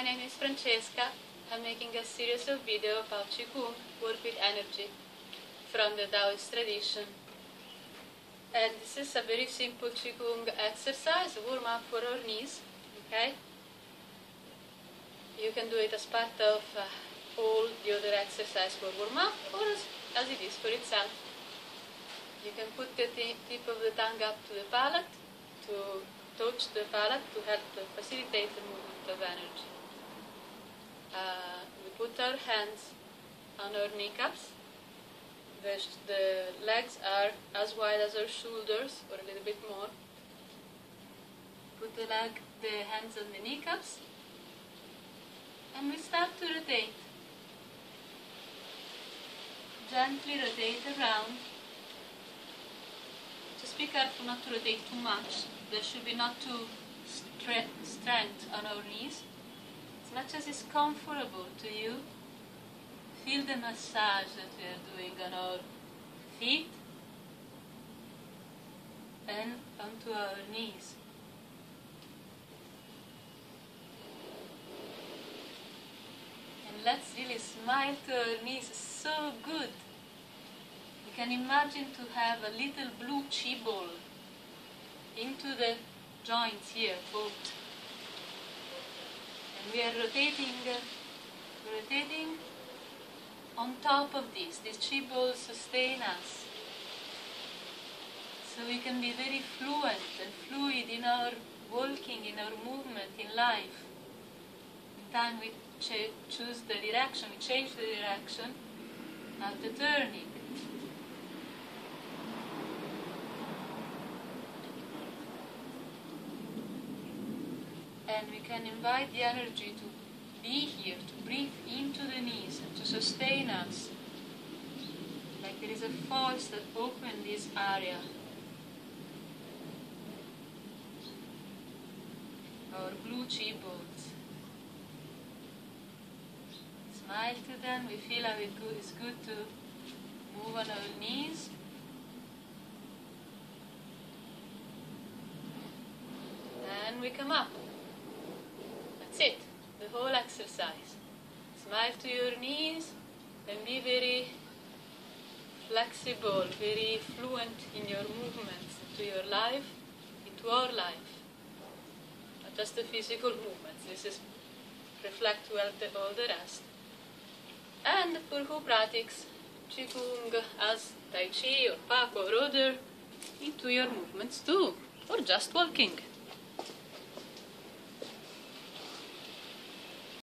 my name is Francesca. I'm making a series of videos about Qigong, work with energy, from the Taoist tradition. And this is a very simple Qigong exercise, warm up for our knees, okay? You can do it as part of all the other exercise for warm up, or as it is for itself. You can put the tip of the tongue up to the palate, to touch the palate to help facilitate the movement of energy. We put our hands on our kneecaps. The legs are as wide as our shoulders, or a little bit more. Put the hands on the kneecaps, and we start to rotate. Gently rotate around. Just be careful not to rotate too much. There should be not too strength on our knees. As much as is comfortable to you, feel the massage that we are doing on our feet and onto our knees. And let's really smile to our knees. It's so good. You can imagine to have a little blue chi ball into the joints here, both. And we are rotating on top of this. These chi balls sustain us. So we can be very fluent and fluid in our walking, in our movement, in life. In time we choose the direction, we change the direction of the turning. And we can invite the energy to be here, to breathe into the knees and to sustain us. Like there is a force that opens this area. Our blue chi balls. Smile to them, we feel how it's good to move on our knees. And we come up. That's it, the whole exercise. Smile to your knees and be very flexible, very fluent in your movements, into your life, into our life. Not just the physical movements, this is reflect well all the rest. And for who practices Qigong as Tai Chi or Pak or other, into your movements too, or just walking.